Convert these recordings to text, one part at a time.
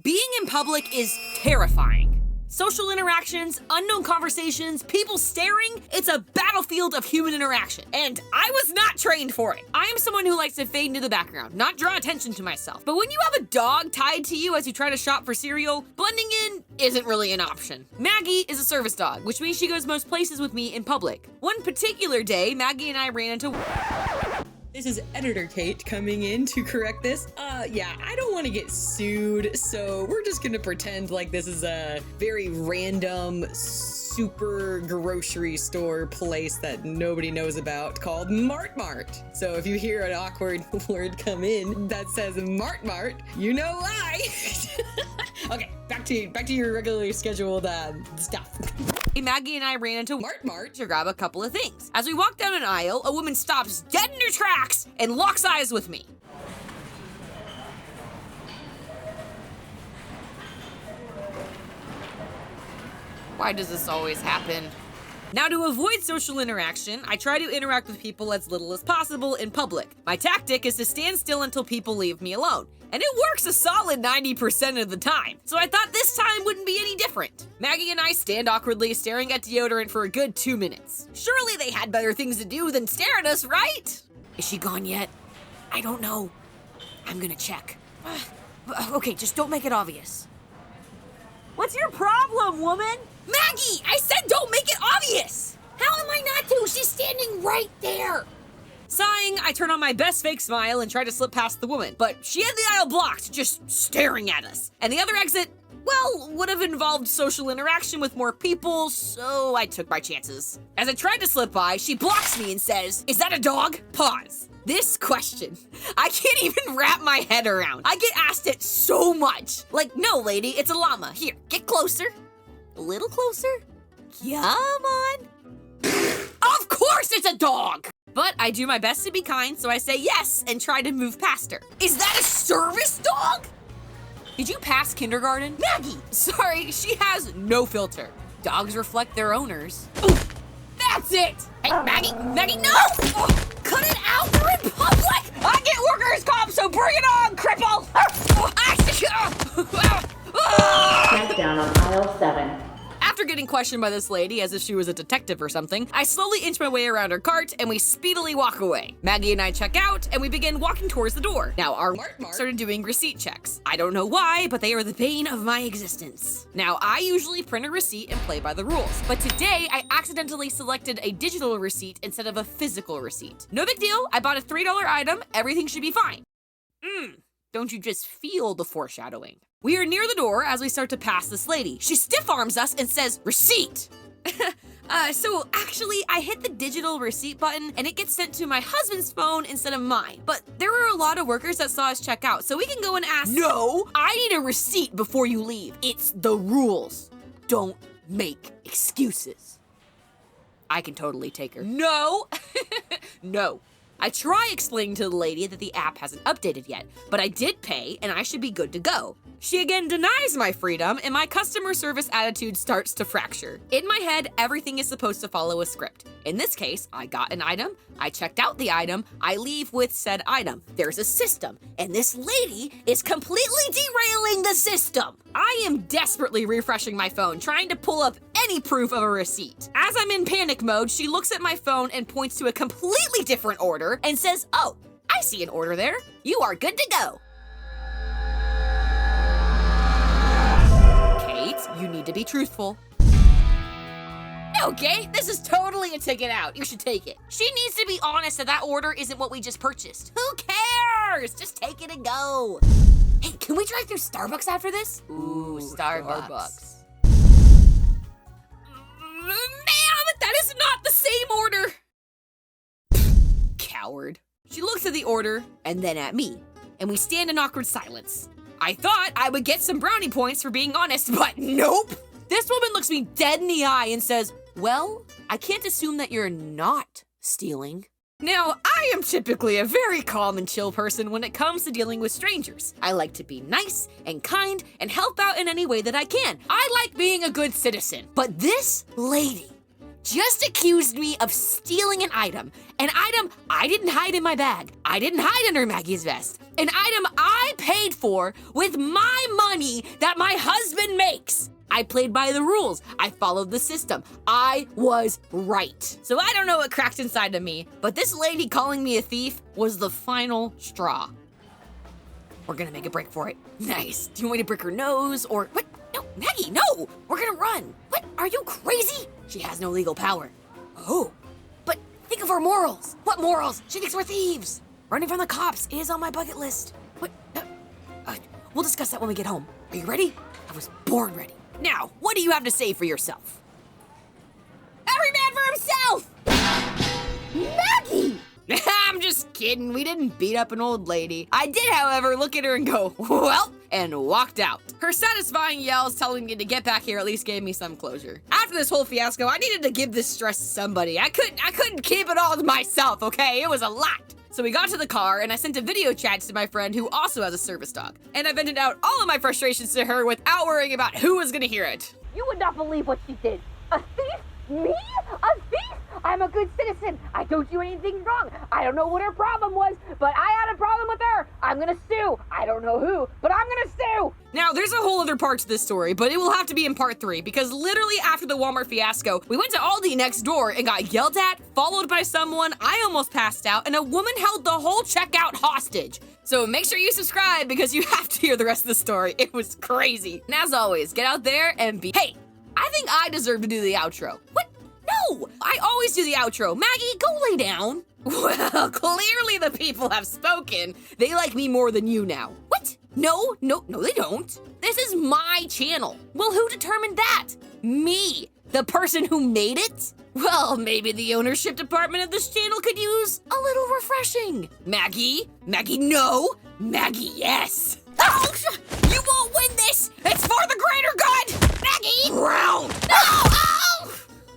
Being in public is terrifying. Social interactions, unknown conversations, people staring, it's a battlefield of human interaction. And I was not trained for it. I am someone who likes to fade into the background, not draw attention to myself. But when you have a dog tied to you as you try to shop for cereal, blending in isn't really an option. Maggie is a service dog, which means she goes most places with me in public. One particular day, Maggie and I ran into... This is Editor Kate coming in to correct this. Yeah, I don't want to get sued, so we're just gonna pretend like this is a very random, super grocery store place that nobody knows about called Mart. So if you hear an awkward word come in that says Mart, you know why. Okay, back to your regularly scheduled stuff. Maggie and I ran into Mart to grab a couple of things. As we walked down an aisle, a woman stops dead in her tracks and locks eyes with me. Why does this always happen? Now, to avoid social interaction, I try to interact with people as little as possible in public. My tactic is to stand still until people leave me alone. And it works a solid 90% of the time. So I thought this time wouldn't be any different. Maggie and I stand awkwardly staring at deodorant for a good 2 minutes. Surely they had better things to do than stare at us, right? Is she gone yet? I don't know. I'm gonna check. Okay, just don't make it obvious. What's your problem, woman? Maggie, I said don't make it obvious! How am I not to? She's standing right there! Sighing, I turn on my best fake smile and try to slip past the woman, but she had the aisle blocked, just staring at us. And the other exit, well, would have involved social interaction with more people, so I took my chances. As I tried to slip by, she blocks me and says, "Is that a dog?" Pause. This question, I can't even wrap my head around. I get asked it so much. Like, no, lady, it's a llama. Here, get closer. A little closer? Come on. Of course it's a dog! But I do my best to be kind, so I say yes and try to move past her. Is that a service dog? Did you pass kindergarten? Maggie! Sorry, she has no filter. Dogs reflect their owners. Ooh, that's it! Hey, Maggie, no! Oh, cut it out, you're in public! I get workers' comp, so bring it on, cripple! Down on aisle 7. After getting questioned by this lady as if she was a detective or something, I slowly inch my way around her cart and we speedily walk away. Maggie and I check out and we begin walking towards the door. Now our Mart started doing receipt checks. I don't know why, but they are the bane of my existence. Now I usually print a receipt and play by the rules, but today I accidentally selected a digital receipt instead of a physical receipt. No big deal, I bought a $3 item, everything should be fine. Don't you just feel the foreshadowing? We are near the door as we start to pass this lady. She stiff arms us and says, "Receipt." So actually I hit the digital receipt button and it gets sent to my husband's phone instead of mine. But there were a lot of workers that saw us check out, so we can go and ask, "No, I need a receipt before you leave. It's the rules. Don't make excuses." I can totally take her. No, no. I try explaining to the lady that the app hasn't updated yet, but I did pay and I should be good to go. She again denies my freedom and my customer service attitude starts to fracture. In my head, everything is supposed to follow a script. In this case, I got an item, I checked out the item, I leave with said item. There's a system, and this lady is completely derailing the system. I am desperately refreshing my phone, trying to pull up any proof of a receipt. As I'm in panic mode, she looks at my phone and points to a completely different order and says, "Oh, I see an order there. You are good to go." Kate, you need to be truthful. Okay, this is totally a ticket out. You should take it. She needs to be honest that order isn't what we just purchased. Who cares? Just take it and go. Hey, can we drive through Starbucks after this? Ooh, Starbucks. Ma'am, that is not the same order. Coward. She looks at the order and then at me, and we stand in awkward silence. I thought I would get some brownie points for being honest, but nope. This woman looks me dead in the eye and says, "Well, I can't assume that you're not stealing." Now, I am typically a very calm and chill person when it comes to dealing with strangers. I like to be nice and kind and help out in any way that I can. I like being a good citizen. But this lady just accused me of stealing an item I didn't hide in my bag. I didn't hide under Maggie's vest. An item I paid for with my money that my husband makes. I played by the rules. I followed the system. I was right. So I don't know what cracked inside of me, but this lady calling me a thief was the final straw. We're gonna make a break for it. Nice. Do you want me to break her nose or what? No, Maggie, no! We're gonna run. What? Are you crazy? She has no legal power. Oh, but think of our morals. What morals? She thinks we're thieves. Running from the cops is on my bucket list. What? We'll discuss that when we get home. Are you ready? I was born ready. Now, what do you have to say for yourself? Every man for himself! Maggie! I'm just kidding. We didn't beat up an old lady. I did, however, look at her and go, well, and walked out. Her satisfying yells telling me to get back here at least gave me some closure. After this whole fiasco, I needed to give this stress to somebody. I couldn't keep it all to myself, okay? It was a lot. So we got to the car, and I sent a video chat to my friend who also has a service dog. And I vented out all of my frustrations to her without worrying about who was gonna hear it. You would not believe what she did. A thief? Me? A thief? I'm a good citizen. I don't do anything wrong. I don't know what her problem was, but I had a problem with her. I'm gonna sue. I don't know who, but I'm gonna sue. Now, there's a whole other part to this story, but it will have to be in part 3, because literally after the Walmart fiasco, we went to Aldi next door and got yelled at, followed by someone, I almost passed out, and a woman held the whole checkout hostage. So make sure you subscribe because you have to hear the rest of the story. It was crazy. And as always, get out there and be, hey, I think I deserve to do the outro. What? No, I always do the outro. Maggie, go lay down. Well, clearly the people have spoken. They like me more than you now. What? No, they don't. This is my channel. Well, who determined that? Me, the person who made it? Well, maybe the ownership department of this channel could use a little refreshing. Maggie, no. Maggie, yes. Oh, you won't win this. It's for the greater good. Maggie, ground. No. Oh.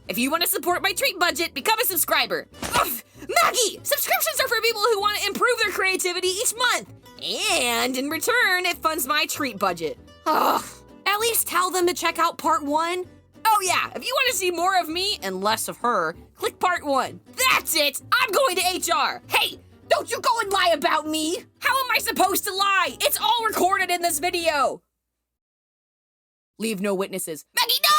If you want to support my treat budget, become a subscriber. Ugh. Maggie, subscriptions are for people who want to improve their creativity each month. And in return, it funds my treat budget. Ugh. At least tell them to check out part 1. Oh yeah, if you want to see more of me and less of her, click part 1. That's it! I'm going to HR! Hey, don't you go and lie about me! How am I supposed to lie? It's all recorded in this video! Leave no witnesses. Maggie, no!